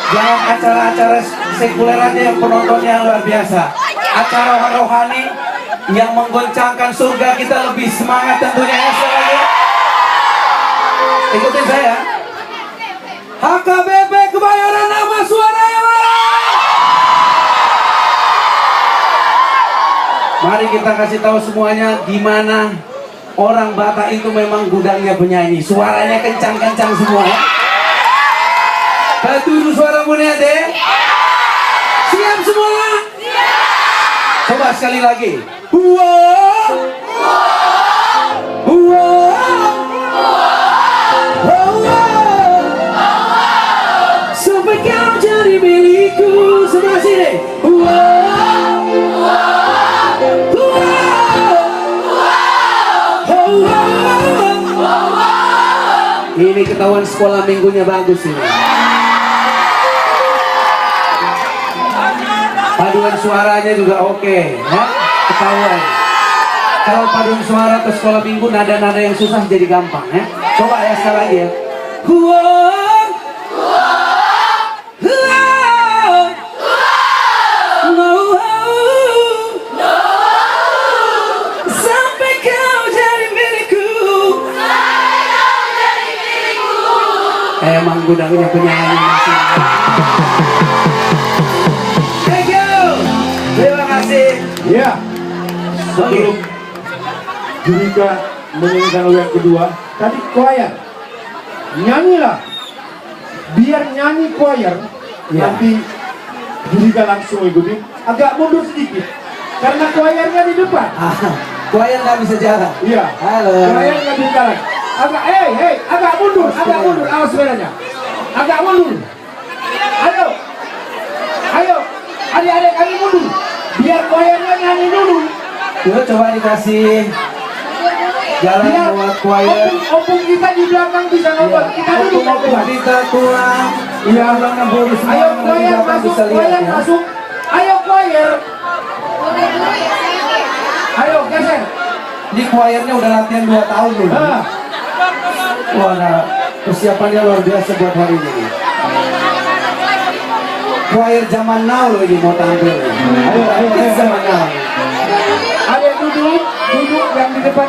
Jangan acara-acara sekuler aja yang penontonnya luar biasa. Acara rohani yang menggoncangkan surga kita lebih semangat tentunya ya sekali. Ikutin saya. HKBP Kebayoran Lama suaranya mana? Mari kita kasih tahu semuanya gimana orang Batak itu memang gudangnya penyanyi. Suaranya kencang-kencang semua. Batu suara punya deh. Siap semua? Coba sekali lagi. Wow. Sampai kau jadi milikku. Sebelah sini. Ini ketahuan sekolah minggunya bagus ini. Paduan suaranya juga oke, ya? Ketahuan. Kalau paduan suara ke sekolah minggu nada-nada yang susah jadi gampang, ya. Coba ya sekali lagi ya. Sampai kau jadi milikku. Emang gudangnya penyanyi masih. Terima kasih. Ya, sebelum Jurika menyanyikan lagu yang kedua, tadi choir nyanyilah, biar nyanyi choir nanti Jurika langsung ikutin. Agak mundur sedikit karena choirnya di depan. Choir nggak bisa jalan. Iya. Halo. Choir nggak bisa jalan. Agak mundur, awas suaranya. Agak mundur. Ayo, adik-adik kami mundur. Biar choirnya nyanyi dulu. Yuk coba dikasih jalan buat choir. Opung kita di belakang bisa ngobrol. Kita dulu Opung kita kurang. Iya, ayo choir masuk, choir masuk. Ayo choir. Ayo geser. Di choirnya udah latihan 2 tahun loh. Wah, nah, persiapannya luar biasa buat hari ini. Choir zaman now loh ini mau tampil. Ayo zaman now. Ayo duduk yang di depan.